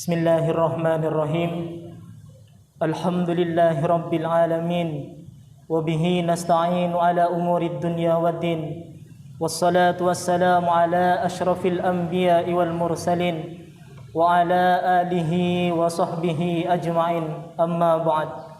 Bismillahirrahmanirrahim. Alhamdulillahi rabbil alamin. Wabihi nasta'inu ala umurid dunya waddin. Wassalatu wassalamu ala ashrafil anbiya'i wal mursalin wa ala alihi wa sahbihi ajma'in. Amma ba'd.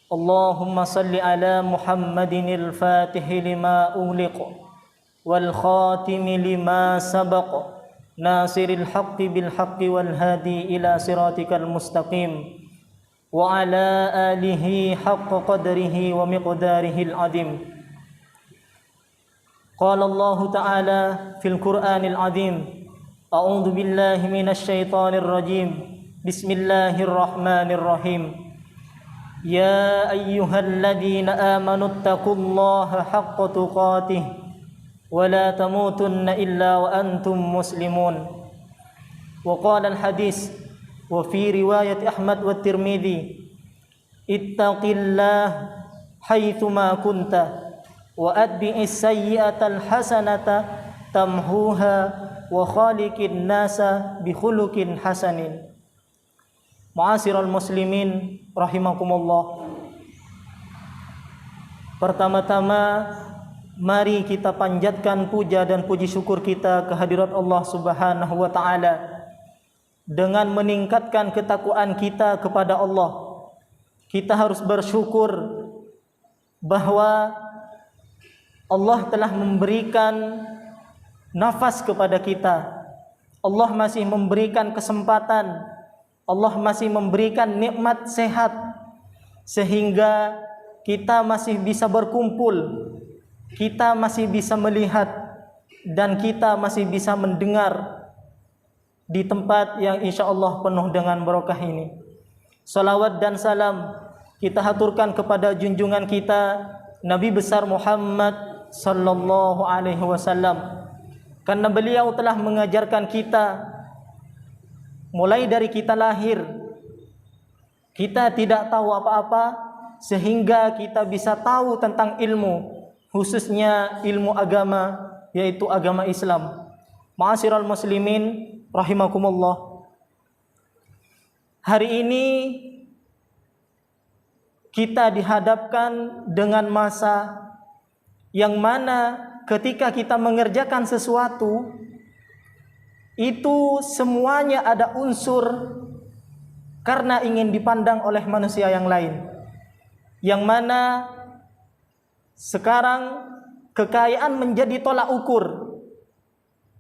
Allahumma salli ala Muhammadinil fatihi lima ughliq wal khatimi lima sabaq, nasiril haqqi bil haqqi wal hadi ila siratikal mustaqim, wa ala alihi haqqa qadrihi wa miqdarihil adim. Qala Allah Ta'ala fil Qur'anil azim, a'udzu billahi minasy syaithanir rajim. Bismillahirrahmanirrahim. Ya ayyuhalladzina amanu taqullaha haqqa tuqatih wa la tamutunna illa wa antum muslimun. Wa qala al-hadis wa fi riwayat Ahmad wa Tirmidzi, ittaqillah haitsu ma kunta wa atbi'is sayyi'atal hasanata tamhuha wa khaliqin nasa bi khuluqin hasanin. Ma'asyiral muslimin rahimakumullah. Pertama-tama mari kita panjatkan puja dan puji syukur kita kehadirat Allah Subhanahu wa taala dengan meningkatkan ketakwaan kita kepada Allah. Kita harus bersyukur bahwa Allah telah memberikan nafas kepada kita. Allah masih memberikan kesempatan. Allah masih memberikan nikmat sehat sehingga kita masih bisa berkumpul, kita masih bisa melihat, dan kita masih bisa mendengar di tempat yang insyaallah penuh dengan barokah ini. Salawat dan salam kita haturkan kepada junjungan kita Nabi besar Muhammad sallallahu alaihi wasallam, karena beliau telah mengajarkan kita mulai dari kita lahir. Kita tidak tahu apa-apa sehingga kita bisa tahu tentang ilmu, khususnya ilmu agama, yaitu agama Islam. Ma'asyiral muslimin rahimakumullah. Hari ini kita dihadapkan dengan masa yang mana ketika kita mengerjakan sesuatu itu semuanya ada unsur karena ingin dipandang oleh manusia yang lain, yang mana sekarang kekayaan menjadi tolak ukur.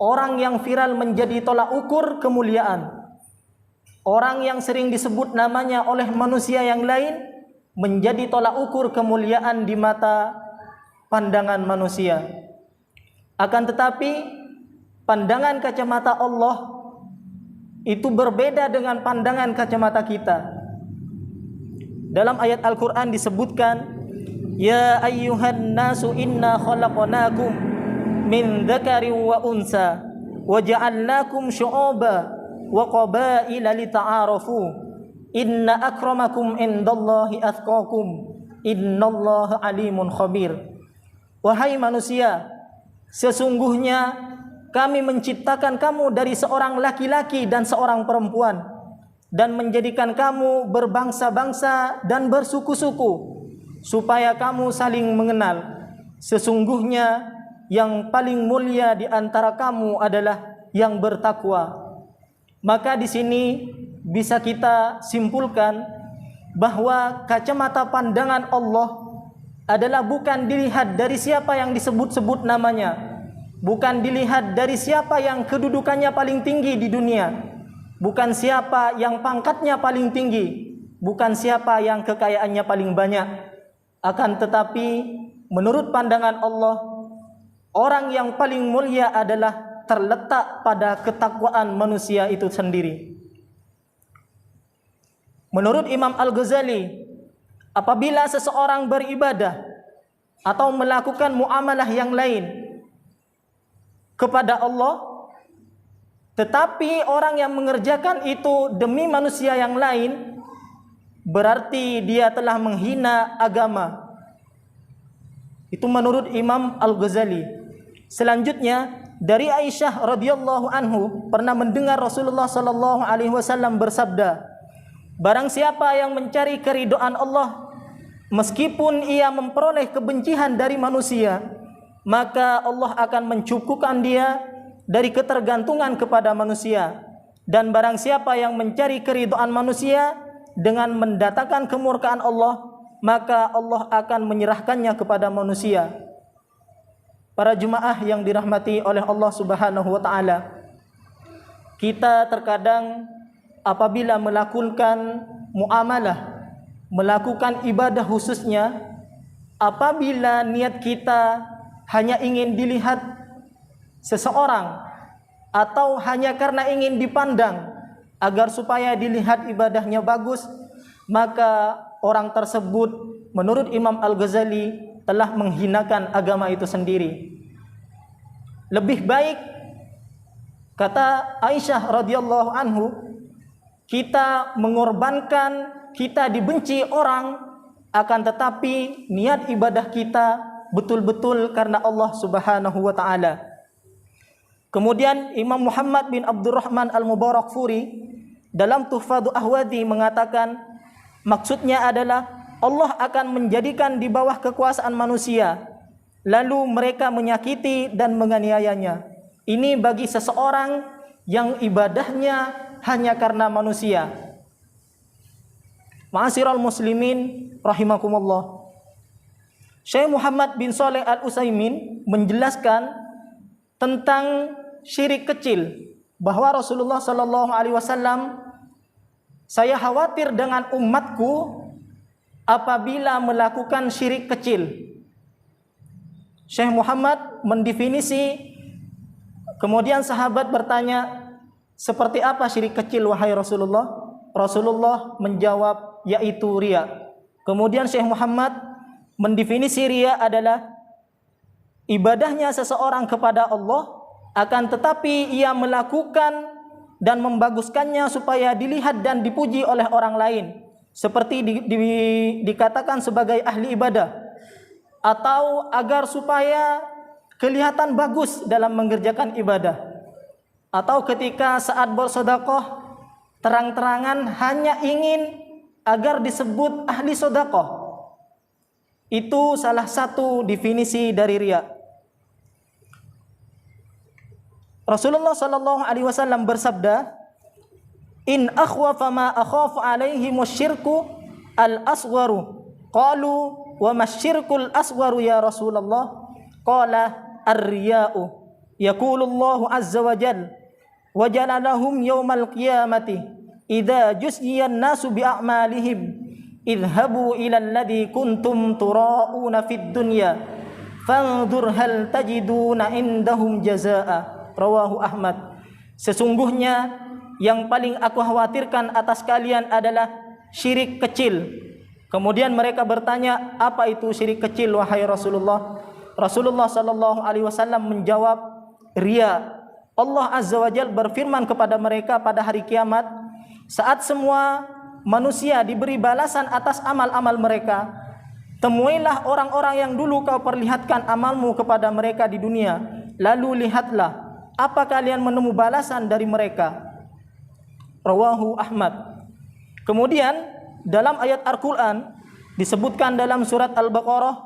Orang yang viral menjadi tolak ukur kemuliaan. Orang yang sering disebut namanya oleh manusia yang lain menjadi tolak ukur kemuliaan di mata pandangan manusia. Akan tetapi pandangan kacamata Allah itu berbeda dengan pandangan kacamata kita. Dalam ayat Al-Quran disebutkan, ya ayyuhan nasu inna khalaqnakum min dzakarin wa unsa wa ja'alnakum syu'uban wa qabaila lita'arafu inna akramakum indallahi atqakum innallaha alimun khabir. Wahai manusia, sesungguhnya kami menciptakan kamu dari seorang laki-laki dan seorang perempuan dan menjadikan kamu berbangsa-bangsa dan bersuku-suku supaya kamu saling mengenal. Sesungguhnya yang paling mulia di antara kamu adalah yang bertakwa. Maka di sini bisa kita simpulkan bahwa kacamata pandangan Allah adalah bukan dilihat dari siapa yang disebut-sebut namanya, bukan dilihat dari siapa yang kedudukannya paling tinggi di dunia, bukan siapa yang pangkatnya paling tinggi, bukan siapa yang kekayaannya paling banyak. Akan tetapi menurut pandangan Allah, orang yang paling mulia adalah terletak pada ketakwaan manusia itu sendiri. Menurut Imam Al-Ghazali, apabila seseorang beribadah atau melakukan muamalah yang lain kepada Allah, tetapi orang yang mengerjakan itu demi manusia yang lain, berarti dia telah menghina agama. Itu menurut Imam Al-Ghazali. Selanjutnya dari Aisyah radhiyallahu anhu pernah mendengar Rasulullah sallallahu alaihi wasallam bersabda, barang siapa yang mencari keridhaan Allah meskipun ia memperoleh kebencian dari manusia, maka Allah akan mencukupkan dia dari ketergantungan kepada manusia. Dan barang siapa yang mencari keridhaan manusia dengan mendatangkan kemurkaan Allah, maka Allah akan menyerahkannya kepada manusia. Para jemaah yang dirahmati oleh Allah Subhanahu wa taala, kita terkadang apabila melakukan muamalah, melakukan ibadah khususnya, apabila niat kita hanya ingin dilihat seseorang atau hanya karena ingin dipandang agar supaya dilihat ibadahnya bagus, maka orang tersebut menurut Imam Al-Ghazali telah menghinakan agama itu sendiri. Lebih baik, kata Aisyah radhiyallahu anhu, kita mengorbankan, kita dibenci orang, akan tetapi niat ibadah kita betul-betul karena Allah Subhanahu wa taala. Kemudian Imam Muhammad bin Abdurrahman Al-Mubarakfuri dalam Tuhfatu Ahwadi mengatakan, maksudnya adalah Allah akan menjadikan di bawah kekuasaan manusia, lalu mereka menyakiti dan menganiayanya. Ini bagi seseorang yang ibadahnya hanya karena manusia. Ma'asyiral muslimin rahimakumullah. Syekh Muhammad bin Shalih Al-Utsaimin menjelaskan tentang syirik kecil, bahwa Rasulullah sallallahu alaihi wasallam, saya khawatir dengan umatku apabila melakukan syirik kecil. Syekh Muhammad mendefinisi, kemudian sahabat bertanya, seperti apa syirik kecil wahai Rasulullah? Rasulullah menjawab, yaitu riya. Kemudian Syekh Muhammad mendefinisi riya adalah ibadahnya seseorang kepada Allah, akan tetapi ia melakukan dan membaguskannya supaya dilihat dan dipuji oleh orang lain, seperti dikatakan sebagai ahli ibadah, atau agar supaya kelihatan bagus dalam mengerjakan ibadah, atau ketika saat bersedekah terang-terangan hanya ingin agar disebut ahli sedekah. Itu salah satu definisi dari riya. Rasulullah sallallahu alaihi wasallam bersabda, "In akhwafa ma akhafu alaihi musyirku al-asgharu." Qalu, "Wa masyirkul asgharu ya Rasulullah?" Qala, "Ar-riya'u." Yaqulu Allah azza wa jalla, "Wa ja'ala lahum yawmal qiyamati idza jusyiya an-nasu bi a'malihim idhabu ila alladhi kuntum tura'una fid dunya fanzur hal tajiduna indahum jazaa'a." Rawahu Ahmad. Sesungguhnya yang paling aku khawatirkan atas kalian adalah syirik kecil. Kemudian mereka bertanya, apa itu syirik kecil wahai Rasulullah? Rasulullah sallallahu alaihi wasallam menjawab, riya. Allah azza wa jalla berfirman kepada mereka pada hari kiamat, saat semua manusia diberi balasan atas amal-amal mereka, temuilah orang-orang yang dulu kau perlihatkan amalmu kepada mereka di dunia, lalu lihatlah apa kalian menemu balasan dari mereka. Rawahu Ahmad. Kemudian dalam ayat Al-Quran disebutkan dalam surat Al-Baqarah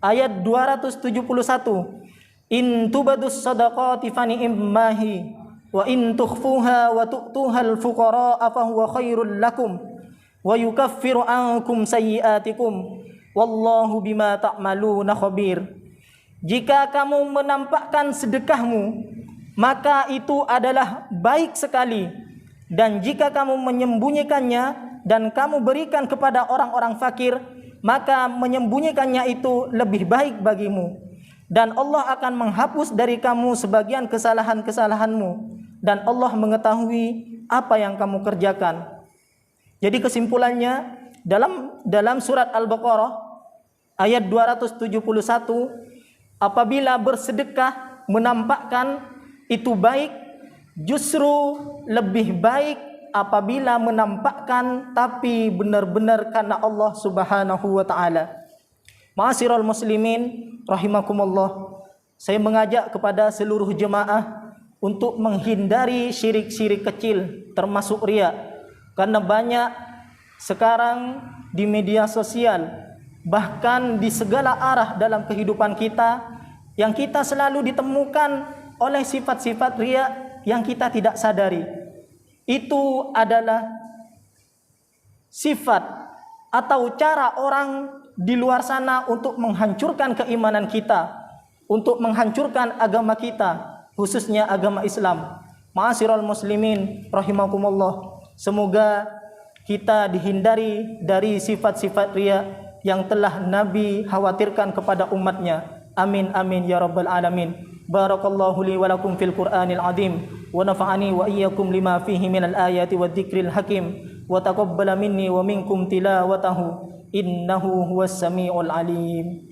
ayat 271, "In tubadus sadaqati fani'immahi wa in tukhfuha wa tu'tuhal fuqara'a fahuwa khairul lakum wa yukaffiru ankum sayyi'atikum wallahu bima ta'maluna khabir." Jika kamu menampakkan sedekahmu, maka itu adalah baik sekali, dan jika kamu menyembunyikannya dan kamu berikan kepada orang-orang fakir, maka menyembunyikannya itu lebih baik bagimu, dan Allah akan menghapus dari kamu sebagian kesalahan-kesalahanmu, dan Allah mengetahui apa yang kamu kerjakan. Jadi kesimpulannya, dalam surat Al-Baqarah ayat 271, apabila bersedekah menampakkan itu baik, justru lebih baik apabila menampakkan tapi benar-benar karena Allah Subhanahu wa taala. Ma'asyiral muslimin rahimakumullah. Saya mengajak kepada seluruh jemaah untuk menghindari syirik-syirik kecil termasuk riya. Karena banyak sekarang di media sosial, bahkan di segala arah dalam kehidupan kita, yang kita selalu ditemukan oleh sifat-sifat riya yang kita tidak sadari. Itu adalah sifat atau cara orang di luar sana untuk menghancurkan keimanan kita, untuk menghancurkan agama kita, khususnya agama Islam. Ma'asyiral muslimin rahimakumullah. Semoga kita dihindari dari sifat-sifat riya yang telah Nabi khawatirkan kepada umatnya. Amin amin ya rabbal alamin. Barakallahu li wa lakum fil Qur'anil azim wa nafa'ani wa iyyakum lima fihi minal ayati wadh-dhikril hakim wa taqabbala minni wa minkum tilawatahu innahu huwas samiul alim.